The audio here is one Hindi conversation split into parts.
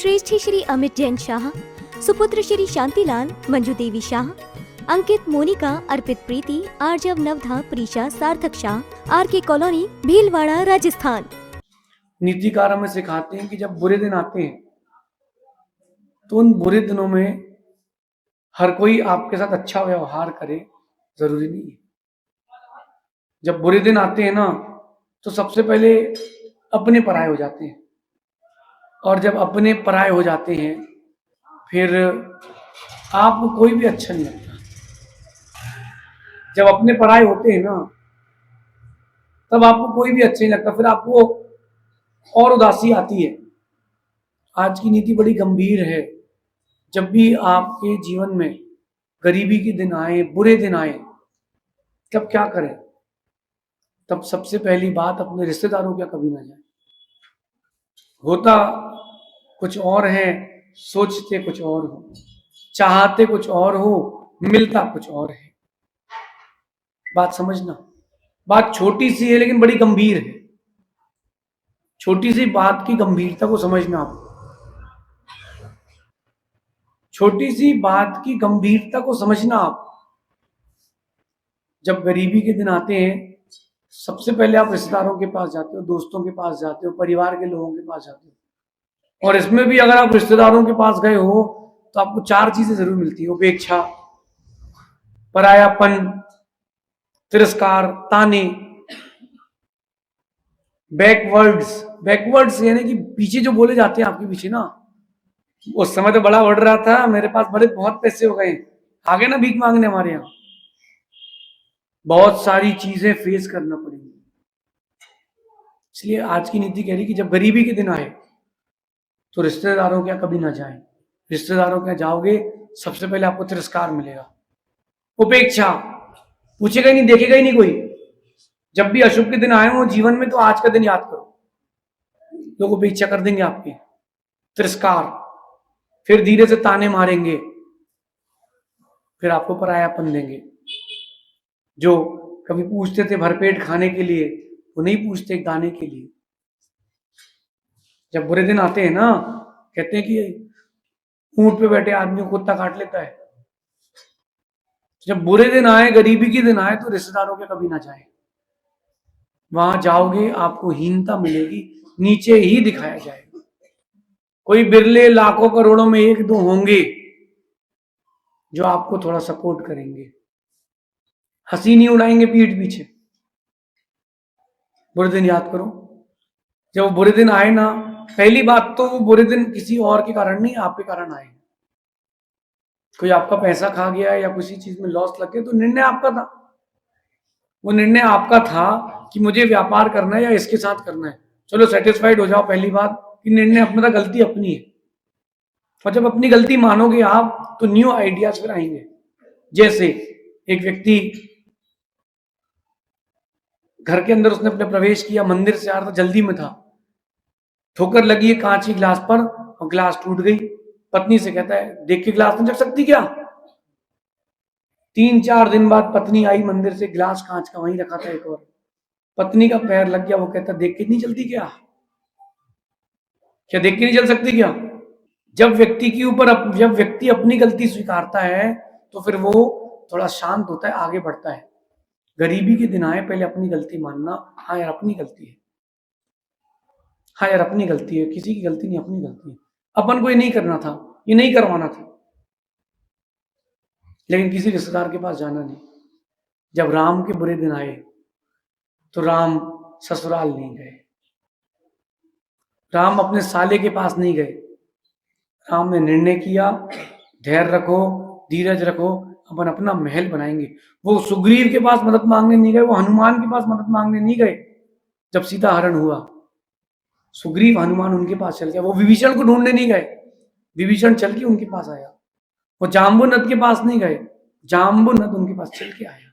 श्रेष्ठी श्री अमित जैन शाह, सुपुत्र श्री शांतिलाल, मंजू देवी शाह, अंकित मोनिका, अर्पित प्रीति, आर्जव नवधा, प्रीशा, सार्थक शाह, RK कॉलोनी, भीलवाड़ा, राजस्थान। नीतिकार हमें सिखाते हैं कि जब बुरे दिन आते हैं तो उन बुरे दिनों में हर कोई आपके साथ अच्छा व्यवहार करे, जरूरी नहीं है। जब बुरे दिन आते हैं ना तो सबसे पहले अपने पराये हो जाते हैं, और जब अपने पराये हो जाते हैं फिर आपको कोई भी अच्छा नहीं लगता। जब अपने पराये होते हैं ना तब आपको कोई भी अच्छा नहीं लगता, फिर आपको और उदासी आती है। आज की नीति बड़ी गंभीर है। जब भी आपके जीवन में गरीबी के दिन आए, बुरे दिन आए, तब क्या करें? तब सबसे पहली बात, अपने रिश्तेदारों क्या कभी ना जाए। होता कुछ और है, सोचते कुछ और हो, चाहते कुछ और हो, मिलता कुछ और है। बात समझना। बात छोटी सी है लेकिन बड़ी गंभीर है। छोटी सी बात की गंभीरता को समझना आप। छोटी सी बात की गंभीरता को समझना आप। जब गरीबी के दिन आते हैं सबसे पहले आप रिश्तेदारों के पास जाते हो, दोस्तों के पास जाते हो, परिवार के लोगों के पास जाते हो। और इसमें भी अगर आप रिश्तेदारों के पास गए हो तो आपको 4 चीजें जरूर मिलती है: उपेक्षा, परायापन, तिरस्कार, ताने। बैकवर्ड्स यानी कि पीछे जो बोले जाते हैं आपके पीछे ना, उस समय तो बड़ा बढ़ रहा था, मेरे पास बहुत पैसे हो गए, आगे ना भीख मांगने हमारे यहाँ। बहुत सारी चीजें फेस करना पड़ेगी। इसलिए आज की नीति कह रही कि जब गरीबी के दिन आए तो रिश्तेदारों क्या कभी ना जाए। रिश्तेदारों क्या जाओगे सबसे पहले आपको तिरस्कार मिलेगा। उपेक्षा, पूछेगा ही नहीं, देखेगा ही नहीं कोई। जब भी अशुभ के दिन आए हो जीवन में तो आज का दिन याद करो, लोग उपेक्षा कर देंगे आपकी। तिरस्कार, फिर धीरे से ताने मारेंगे, फिर आपको परायापन देंगे। जो कभी पूछते थे भरपेट खाने के लिए, वो नहीं पूछते एक दाने के लिए। जब बुरे दिन आते हैं ना, कहते हैं कि ऊंट पे बैठे आदमी को कुत्ता काट लेता है। जब बुरे दिन आए, गरीबी के दिन आए, तो रिश्तेदारों के कभी ना जाए। वहां जाओगे आपको हीनता मिलेगी, नीचे ही दिखाया जाएगा। कोई बिरले लाखों करोड़ों में 1-2 होंगे जो आपको थोड़ा सपोर्ट करेंगे, हंसी नहीं उड़ाएंगे पीठ पीछे। बुरे दिन याद करो। जब वो बुरे दिन आए ना, पहली बात तो वो बुरे दिन किसी और के कारण नहीं, आपके कारण आए। कोई आपका पैसा खा गया या किसी चीज में लॉस लग गया तो निर्णय आपका था। वो निर्णय आपका था कि मुझे व्यापार करना है या इसके साथ करना है। चलो सेटिस्फाइड हो जाओ पहली बात कि निर्णय अपना था, गलती अपनी है। और जब अपनी गलती मानोगे आप तो न्यू आइडियाज फिर आएंगे। जैसे एक व्यक्ति घर के अंदर उसने अपने प्रवेश किया, मंदिर से आ रहा था, जल्दी में था, ठोकर लगी है कांच की गिलास पर और गिलास टूट गई। पत्नी से कहता है, देख के गिलास नहीं जग सकती क्या? 3-4 दिन बाद पत्नी आई मंदिर से, गिलास कांच का वहीं रखा था एक और। पत्नी का पैर लग गया। वो कहता, देख के नहीं चलती क्या? क्या देख के नहीं चल सकती क्या? जब व्यक्ति अपनी गलती स्वीकारता है तो फिर वो थोड़ा शांत होता है, आगे बढ़ता है। गरीबी के दिन आए, पहले अपनी गलती मानना। हाँ यार अपनी गलती है, हाँ यार अपनी गलती है, किसी की गलती नहीं, अपनी गलती है। अपन को ये नहीं करना था, ये नहीं करवाना था, लेकिन किसी रिश्तेदार के पास जाना नहीं। जब राम के बुरे दिन आए तो राम ससुराल नहीं गए, राम अपने साले के पास नहीं गए। राम ने निर्णय किया, धैर्य रखो, धीरज रखो, अपन अपना महल बनाएंगे। वो सुग्रीव के पास मदद मांगने नहीं गए, वो हनुमान के पास मदद मांगने नहीं गए। जब सीता हरण हुआ, सुग्रीव हनुमान उनके पास चल गया। वो विभीषण को ढूंढने नहीं गए, विभीषण चल के उनके पास आया। वो जाम्बुनद के पास नहीं गए, जाम्बुनद उनके पास चल के आया।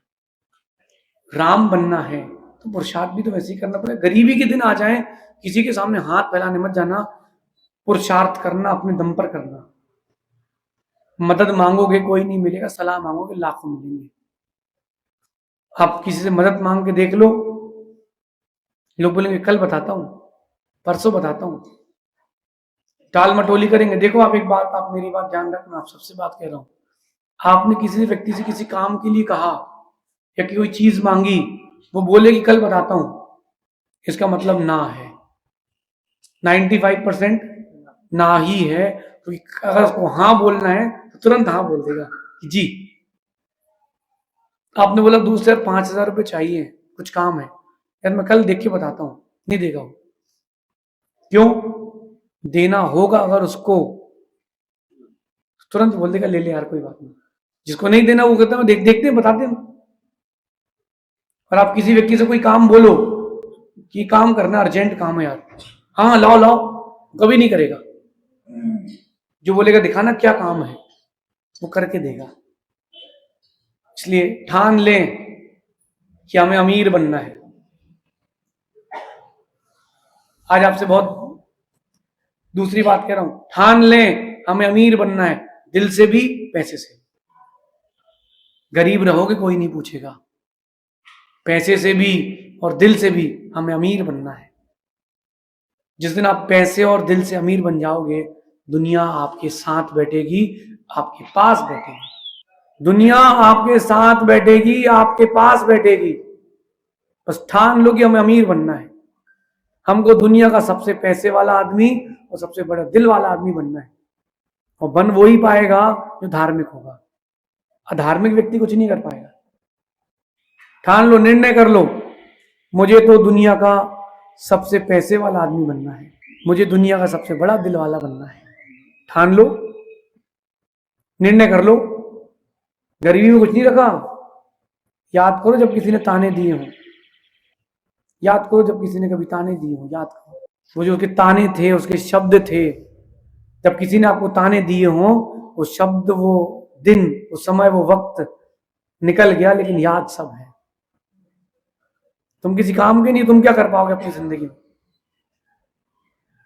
राम बनना है तो पुरुषार्थ भी तो वैसे ही करना पड़ेगा। गरीबी के दिन आ जाए, किसी के सामने हाथ फैलाने मत जाना, पुरुषार्थ करना, अपने दम पर करना। मदद मांगोगे कोई नहीं मिलेगा, सलाह मांगोगे लाखों मिलेंगे। आप किसी से मदद मांग के देख लो, लोग बोलेंगे कल बताता हूं, परसों बताता हूं। टाल मटोली करेंगे। देखो आप एक बात, आप मेरी बात ध्यान रखना, आप सबसे बात कह रहा हूं। आपने किसी व्यक्ति से किसी काम के लिए कहा या कि कोई चीज मांगी, वो बोले कि कल बताता हूं, इसका मतलब ना है। 95% ना ही है। तो अगर उसको हाँ बोलना है तो तुरंत हाँ बोल देगा कि जी। आपने बोला दूसरे सर 5,000 रुपये चाहिए, कुछ काम है, यार मैं कल देख के बताता हूं, नहीं देगा वो। क्यों? देना होगा अगर उसको, तुरंत बोल देगा ले ले यार कोई बात नहीं। जिसको नहीं देना वो कहता है देखते हैं बताते हैं। और आप किसी व्यक्ति से कोई काम बोलो कि काम करना, अर्जेंट काम है यार, हाँ लाओ लाओ, कभी नहीं करेगा। जो बोलेगा दिखाना क्या काम है, वो करके देगा। इसलिए ठान लें कि हमें अमीर बनना है। आज आपसे बहुत दूसरी बात कह रहा हूं, ठान लें हमें अमीर बनना है, दिल से भी पैसे से। गरीब रहोगे कोई नहीं पूछेगा, पैसे से भी और दिल से भी हमें अमीर बनना है। जिस दिन आप पैसे और दिल से अमीर बन जाओगे, दुनिया आपके साथ बैठेगी, आपके पास बैठेगी। दुनिया आपके साथ बैठेगी, आपके पास बैठेगी। बस ठान लो कि हमें अमीर बनना है। हमको दुनिया का सबसे पैसे वाला आदमी और सबसे बड़ा दिल वाला आदमी बनना है। और बन वो ही पाएगा जो धार्मिक होगा। अधार्मिक व्यक्ति कुछ नहीं कर पाएगा। ठान लो, निर्णय कर लो, मुझे तो दुनिया का सबसे पैसे वाला आदमी बनना है, मुझे दुनिया का सबसे बड़ा दिल वाला बनना है। ठान लो, निर्णय कर लो। गरीबी में कुछ नहीं रखा। याद करो जब किसी ने ताने दिए हों, याद करो जब किसी ने कभी ताने दिए हों, याद करो वो जो उसके ताने थे, उसके शब्द थे। जब किसी ने आपको ताने दिए हों, वो शब्द, वो दिन, वो समय, वो वक्त निकल गया, लेकिन याद सब है। तुम किसी काम के नहीं, तुम क्या कर पाओगे अपनी जिंदगी में?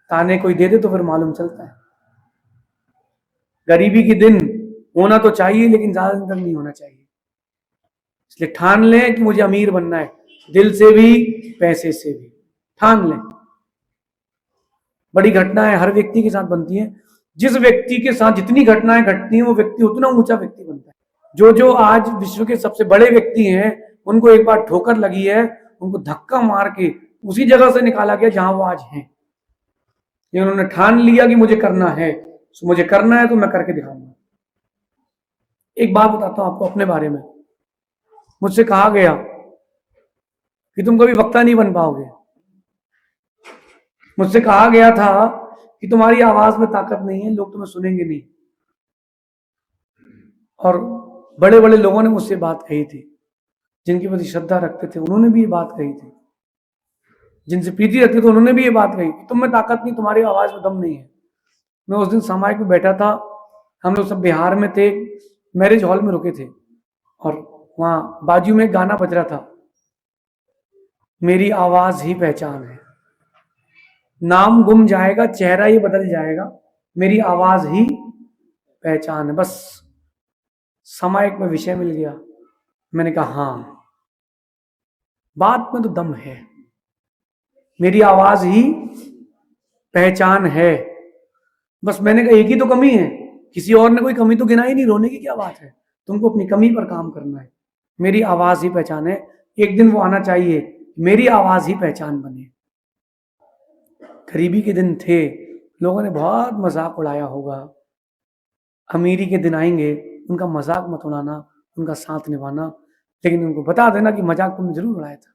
ताने कोई दे दे तो फिर मालूम चलता है। गरीबी के दिन होना तो चाहिए, लेकिन ज्यादा दिन तक नहीं होना चाहिए। इसलिए ठान लें कि मुझे अमीर बनना है, दिल से भी पैसे से भी। ठान लें। बड़ी घटनाएं हर व्यक्ति के साथ बनती हैं। जिस व्यक्ति के साथ जितनी घटनाएं घटती हैं, वो व्यक्ति उतना ऊंचा व्यक्ति बनता है। जो जो आज विश्व के सबसे बड़े व्यक्ति हैं, उनको एक बार ठोकर लगी है, उनको धक्का मार के उसी जगह से निकाला गया जहां वो आज हैं। उन्होंने ठान लिया कि मुझे करना है, तो मुझे करना है तो मैं करके दिखाऊंगा। एक बात बताता हूं आपको अपने बारे में। मुझसे कहा गया कि तुम कभी वक्ता नहीं बन पाओगे। मुझसे कहा गया था कि तुम्हारी आवाज में ताकत नहीं है, लोग तुम्हें सुनेंगे नहीं। और बड़े बड़े लोगों ने मुझसे बात कही थी, जिनके प्रति श्रद्धा रखते थे, उन्होंने भी ये बात कही थी। जिनसे प्रीति रखते थे, उन्होंने भी ये बात कही कि तुम में ताकत नहीं, तुम्हारी आवाज में दम नहीं है। मैं उस दिन सामायिक में बैठा था, हम लोग सब बिहार में थे, मैरिज हॉल में रुके थे, और वहां बाजू में गाना बज रहा था, मेरी आवाज ही पहचान है। नाम गुम जाएगा, चेहरा ही बदल जाएगा, मेरी आवाज ही पहचान है। बस सामायिक में विषय मिल गया। मैंने कहा हाँ, बात में तो दम है, मेरी आवाज ही पहचान है। बस मैंने कहा एक ही तो कमी है, किसी और ने कोई कमी तो गिनाई नहीं, रोने की क्या बात है, तुमको अपनी कमी पर काम करना है। मेरी आवाज ही पहचान है। एक दिन वो आना चाहिए, मेरी आवाज ही पहचान बने। गरीबी के दिन थे, लोगों ने बहुत मजाक उड़ाया होगा। अमीरी के दिन आएंगे, उनका मजाक मत उड़ाना, उनका साथ निभाना, लेकिन उनको बता देना कि मजाक तुमने जरूर उड़ाया था।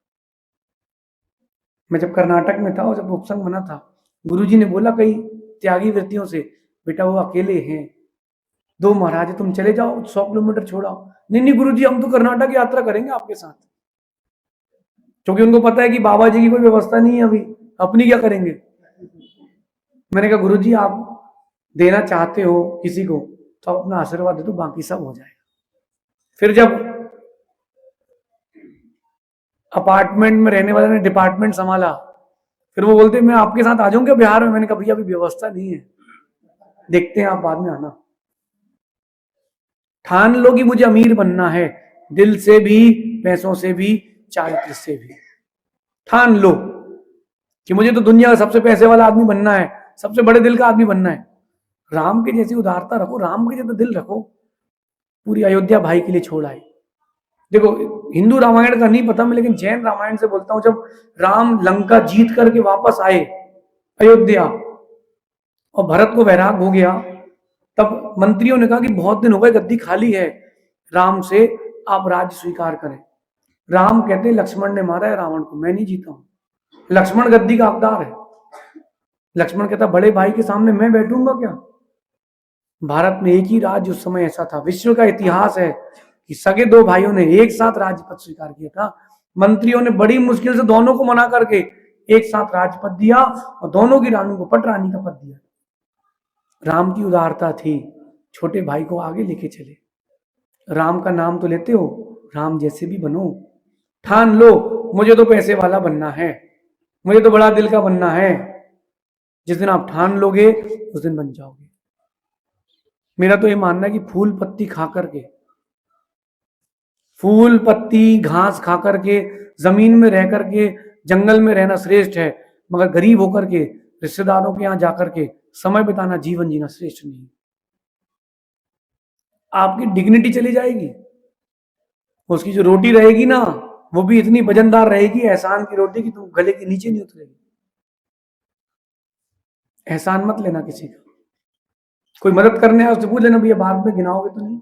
मैं जब कर्नाटक में था और जब उपसंग बना था, गुरुजी ने बोला कई त्यागी व्यक्तियों से, बेटा वो अकेले हैं, 2 महाराज तुम चले जाओ, 100 किलोमीटर छोड़ाओ। नहीं गुरुजी, हम तो कर्नाटक यात्रा करेंगे आपके साथ। क्योंकि उनको पता है कि बाबा जी की कोई व्यवस्था नहीं है अभी, अपनी क्या करेंगे। मैंने कहा गुरुजी आप देना चाहते हो किसी को तो आप अपना आशीर्वाद दे दो, बाकी सब हो जाएगा। फिर जब अपार्टमेंट में रहने वाले ने डिपार्टमेंट संभाला, फिर वो बोलते मैं आपके साथ आ जाऊंगा बिहार में। मैंने कहा भैया अभी व्यवस्था नहीं है, देखते हैं, आप बाद में आना। ठान लो कि मुझे अमीर बनना है, दिल से भी, पैसों से भी, चारित्र से भी। ठान लो कि मुझे तो दुनिया का सबसे पैसे वाला आदमी बनना है, सबसे बड़े दिल का आदमी बनना है, राम के जैसी उदारता रखो, राम के जैसा दिल रखो। पूरी अयोध्या भाई के लिए छोड़ आए। देखो, हिंदू रामायण का नहीं पता मैं, लेकिन जैन रामायण से बोलता हूं, जब राम लंका जीत करके वापस आए अयोध्या और भरत को वैराग हो गया, तब मंत्रियों ने कहा कि बहुत दिन हो गए, गद्दी खाली है राम से, आप राज्य स्वीकार करें। राम कहते लक्ष्मण ने मारा है रावण को, मैं नहीं जीता हूं। लक्ष्मण गद्दी का हकदार है। लक्ष्मण कहता बड़े भाई के सामने मैं बैठूंगा क्या? भारत में एक ही राज्य उस समय ऐसा था, विश्व का इतिहास है कि सगे दो भाइयों ने एक साथ राज्य पद स्वीकार किया था। मंत्रियों ने बड़ी मुश्किल से दोनों को मना करके एक साथ राज्य पद दिया और दोनों की रानी को पट रानी का पद दिया। राम की उदारता थी, छोटे भाई को आगे लेके चले। राम का नाम तो लेते हो, राम जैसे भी बनो, ठान लो मुझे तो पैसे वाला बनना है, मुझे तो बड़ा दिल का बनना है। जिस दिन आप ठान लोगे उस दिन बन जाओगे। मेरा तो ये मानना है कि फूल पत्ती खा करके, फूल पत्ती घास खा करके, जमीन में रह करके, जंगल में रहना श्रेष्ठ है, मगर गरीब होकर के रिश्तेदारों के यहां जाकर के समय बिताना, जीवन जीना श्रेष्ठ नहीं। आपकी डिग्निटी चली जाएगी, उसकी जो रोटी रहेगी ना वो भी इतनी वजनदार रहेगी एहसान की रोटी की, तुम गले के नीचे नहीं उतरेगी। एहसान मत लेना किसी का। कोई मदद करने आए उससे पूछ लेना भैया बाद में गिनाओगे तो नहीं?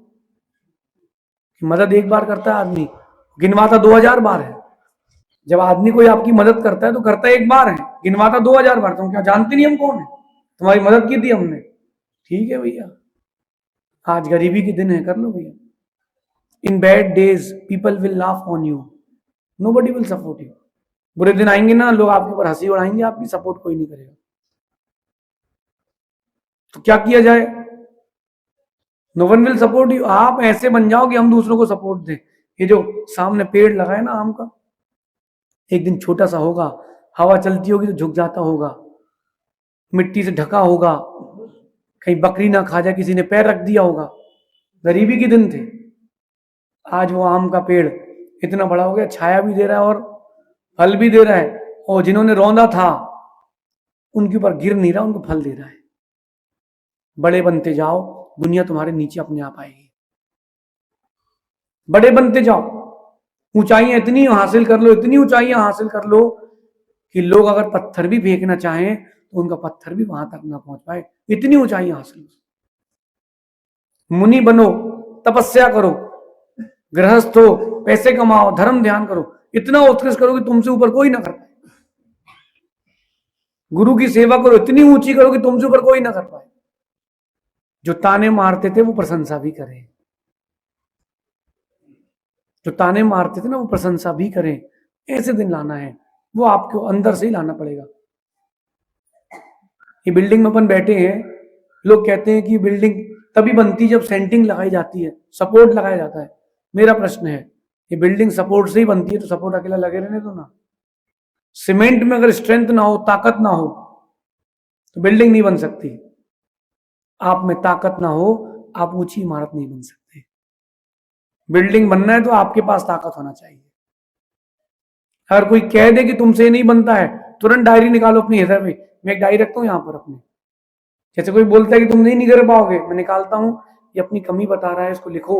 मदद एक बार करता है आदमी, गिनवाता 2000 बार है। जब आदमी कोई आपकी मदद करता है तो करता एक बार है, गिनवाता 2000 बार। तुम क्या जानते नहीं हम कौन है? तुम्हारी मदद की थी हमने, ठीक है भैया, आज गरीबी के दिन है, कर लो भैया। In bad days people will laugh on you, nobody will support you. बुरे दिन आएंगे ना, लोग आपके ऊपर हंसी उड़ाएंगे, आपकी सपोर्ट कोई नहीं करेगा। तो क्या किया जाए? No one will support you. आप ऐसे बन जाओ कि हम दूसरों को सपोर्ट दें। ये जो सामने पेड़ लगा है ना आम का, एक दिन छोटा सा होगा, हवा चलती होगी तो झुक जाता होगा, मिट्टी से ढका होगा, कहीं बकरी ना खा जाए, किसी ने पैर रख दिया होगा। गरीबी के दिन थे। आज वो आम का पेड़ इतना बड़ा हो गया, छाया भी दे रहा है और फल भी दे रहा है, और जिन्होंने रौंदा था उनके ऊपर गिर नहीं रहा, उनको फल दे रहा है। बड़े बनते जाओ, दुनिया तुम्हारे नीचे अपने आप आएगी। बड़े बनते जाओ, ऊंचाइयां इतनी हासिल कर लो, इतनी ऊंचाइयां हासिल कर लो कि लोग अगर पत्थर भी फेंकना चाहें तो उनका पत्थर भी वहां तक ना पहुंच पाए, इतनी ऊंचाइयां हासिल। मुनि बनो, तपस्या करो, गृहस्थ हो, पैसे कमाओ, धर्म ध्यान करो, इतना उत्कृष्ट करो कि तुमसे ऊपर कोई ना कर पाए। गुरु की सेवा करो, इतनी ऊंची करो कि तुमसे ऊपर कोई ना कर पाए। जो ताने मारते थे वो प्रशंसा भी करें, जो ताने मारते थे ना वो प्रशंसा भी करें। ऐसे दिन लाना है, वो आपको अंदर से ही लाना पड़ेगा। ये बिल्डिंग में अपन बैठे हैं, लोग कहते हैं कि बिल्डिंग तभी बनती जब सेंटिंग लगाई जाती है, सपोर्ट लगाया जाता है। मेरा प्रश्न है, ये बिल्डिंग सपोर्ट से ही बनती है तो सपोर्ट अकेला लगे रहने दो ना। सीमेंट में अगर स्ट्रेंथ ना हो, ताकत ना हो, तो बिल्डिंग नहीं बन सकती। आप में ताकत ना हो, आप ऊंची इमारत नहीं बन सकते। बिल्डिंग बनना है तो आपके पास ताकत होना चाहिए। अगर कोई कह दे कि तुमसे नहीं बनता है, तुरंत डायरी निकालो अपनी हृदय में। मैं एक डायरी रखता हूं यहां पर अपने, जैसे कोई बोलता है कि तुम नहीं कर पाओगे, मैं निकालता हूं, ये अपनी कमी बता रहा है, इसको लिखो,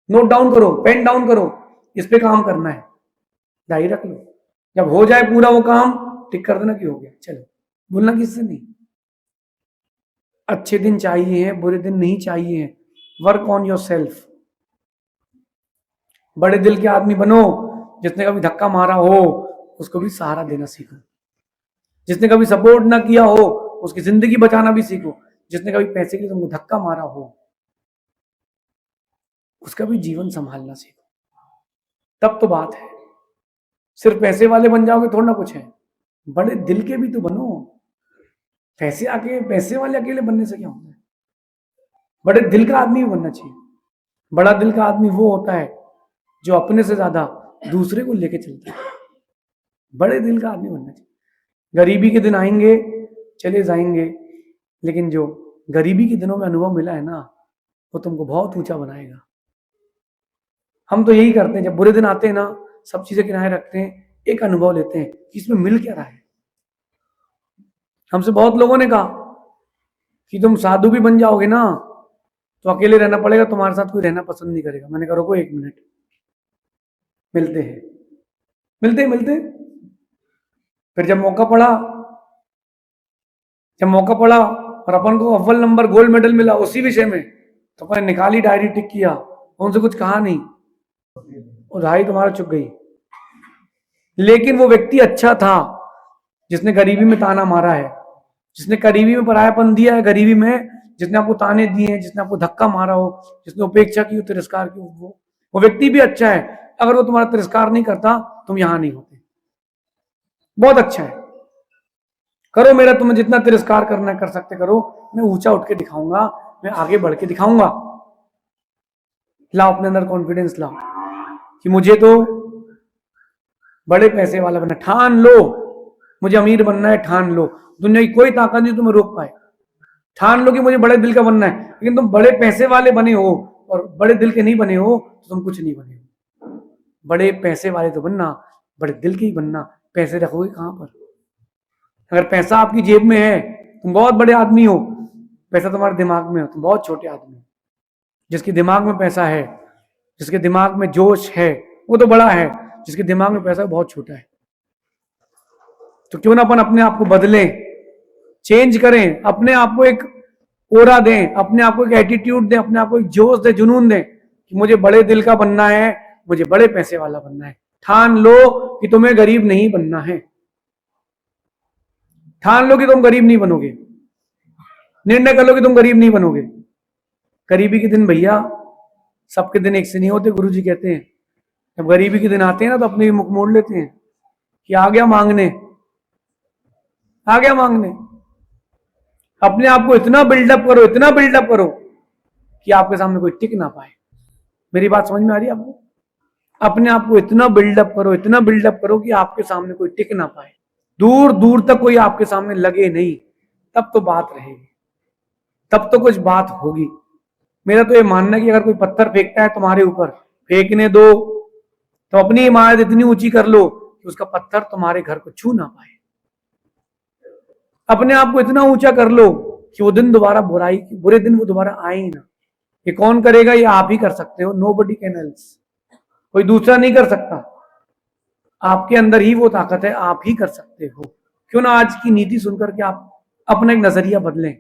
नोट डाउन करो, पेन डाउन करो, इस पे काम करना है, डायरी रख लो। जब हो जाए पूरा वो काम, टिक कर देना कि हो गया, चलो। बोलना किससे नहीं। अच्छे दिन चाहिए हैं, बुरे दिन नहीं चाहिए हैं। Work on your self. बड़े दिल के आदमी बनो। जिसने कभी धक्का मारा हो उसको भी सहारा देना सीखो। जिसने कभी सपोर्ट ना किया हो उसकी जिंदगी बचाना भी सीखो। जिसने कभी पैसे के लिए तुमको धक्का मारा हो उसका भी जीवन संभालना सीखो। तब तो बात है। सिर्फ पैसे वाले बन जाओगे थोड़ा ना कुछ है, बड़े दिल के भी तो बनो। पैसे वाले अकेले बनने से क्या होता है? बड़े दिल का आदमी भी बनना चाहिए। बड़ा दिल का आदमी वो होता है जो अपने से ज्यादा दूसरे को लेके चलता है। बड़े दिल का आदमी बनना चाहिए। गरीबी के दिन आएंगे, चले जाएंगे, लेकिन जो गरीबी के दिनों में अनुभव मिला है ना, वो तुमको बहुत ऊंचा बनाएगा। हम तो यही करते हैं, जब बुरे दिन आते हैं ना, सब चीजें किनारे रखते हैं, एक अनुभव लेते हैं कि इसमें मिल क्या रहा है। हमसे बहुत लोगों ने कहा कि तुम साधु भी बन जाओगे ना तो अकेले रहना पड़ेगा, तुम्हारे साथ कोई रहना पसंद नहीं करेगा। मैंने कहा रुको 1 मिनट, मिलते हैं, मिलते। फिर जब मौका पड़ा और अपन को अव्वल नंबर गोल्ड मेडल मिला उसी विषय में, तो अपन ने निकाली डायरी, टिक किया, उनसे कुछ कहा नहीं, उधारी तुम्हारा चुक गई। लेकिन वो व्यक्ति अच्छा था जिसने गरीबी में ताना मारा है, जिसने गरीबी में परायापन दिया है, गरीबी में जिसने आपको ताने दिए हैं, जिसने आपको धक्का मारा हो, जिसने उपेक्षा की हो, तिरस्कार की हो, वो व्यक्ति भी अच्छा है। अगर वो तुम्हारा तिरस्कार नहीं करता तुम यहां नहीं होते। बहुत अच्छा है, करो मेरा, तुम्हें जितना तिरस्कार करना कर सकते करो, मैं ऊंचा उठ के दिखाऊंगा, मैं आगे बढ़ के दिखाऊंगा। लाओ अपने अंदर कॉन्फिडेंस लाओ कि मुझे तो बड़े पैसे वाला बनना, ठान लो, मुझे अमीर बनना है, ठान लो। दुनिया की कोई ताकत नहीं तुम्हें रोक पाए। ठान लो कि मुझे बड़े दिल का बनना है, लेकिन तुम बड़े पैसे वाले बने हो और बड़े दिल के नहीं बने हो तो तुम कुछ नहीं बने हो। बड़े पैसे वाले तो बनना, बड़े दिल के ही बनना। पैसे रखोगे कहां पर? अगर पैसा आपकी जेब में है तुम बहुत बड़े आदमी हो, पैसा तुम्हारे दिमाग में हो तुम बहुत छोटे आदमी हो। जिसके दिमाग में पैसा है, जिसके दिमाग में जोश है वो तो बड़ा है, जिसके दिमाग में पैसा बहुत छोटा है। तो क्यों ना अपन अपने आप को बदलें, चेंज करें, अपने आप को एक ओरा दें, अपने आप को एक एटीट्यूड दें, अपने आप को एक जोश दें, जुनून दें कि मुझे बड़े दिल का बनना है, मुझे बड़े पैसे वाला बनना है। ठान लो कि तुम्हें गरीब नहीं बनना है, ठान लो कि तुम गरीब नहीं बनोगे, निर्णय कर लो कि तुम गरीब नहीं बनोगे। गरीबी के दिन भैया सबके दिन एक से नहीं होते, गुरुजी कहते हैं। जब गरीबी के दिन आते हैं ना तो अपने भी मुख मोड़ लेते हैं कि आ गया मांगने। अपने आप को इतना बिल्डअप करो कि आपके सामने कोई टिक ना पाए। मेरी बात समझ में आ रही है आपको? अपने आप को इतना बिल्डअप करो कि आपके सामने कोई टिक ना पाए, दूर दूर तक कोई आपके सामने लगे नहीं, तब तो बात रहेगी, तब तो कुछ बात होगी। मेरा तो ये मानना है कि अगर कोई पत्थर फेंकता है तुम्हारे ऊपर, फेंकने दो, तो अपनी इमारत इतनी ऊंची कर लो कि उसका पत्थर तुम्हारे घर को छू ना पाए। अपने आप को इतना ऊंचा कर लो कि वो दिन दोबारा बुरे दिन वो दोबारा आए ही ना। ये कौन करेगा? ये आप ही कर सकते हो। नोबडी कैन एल्स, कोई दूसरा नहीं कर सकता। आपके अंदर ही वो ताकत है, आप ही कर सकते हो। क्यों ना आज की नीति सुनकर के आप अपना एक नजरिया बदलें,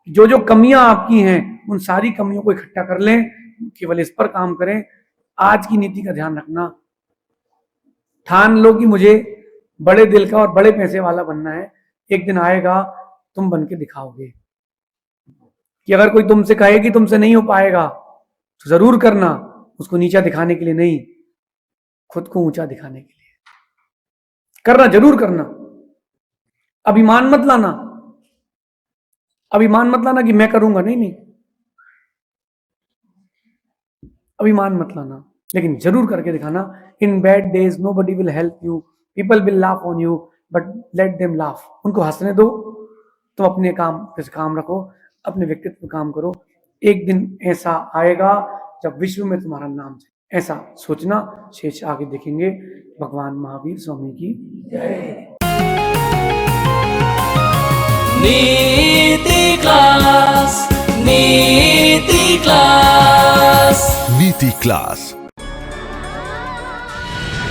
जो जो कमियां आपकी हैं उन सारी कमियों को इकट्ठा कर लें, केवल इस पर काम करें। आज की नीति का ध्यान रखना, ठान लो कि मुझे बड़े दिल का और बड़े पैसे वाला बनना है। एक दिन आएगा तुम बन के दिखाओगे। कि अगर कोई तुमसे कहे कि तुमसे नहीं हो पाएगा तो जरूर करना, उसको नीचा दिखाने के लिए नहीं, खुद को ऊंचा दिखाने के लिए करना, जरूर करना। अभिमान मत लाना कि मैं करूंगा, नहीं, अभिमान मत लाना, लेकिन जरूर करके दिखाना। In bad days nobody will help you, people will laugh on you, but let them laugh. उनको हंसने दो, तुम अपने काम पे काम रखो, अपने व्यक्तित्व पे काम करो। एक दिन ऐसा आएगा जब विश्व में तुम्हारा नाम है। ऐसा सोचना। शेष आगे देखेंगे। भगवान महावीर स्वामी की जय। नीति क्लास, नीति क्लास, नीति क्लास।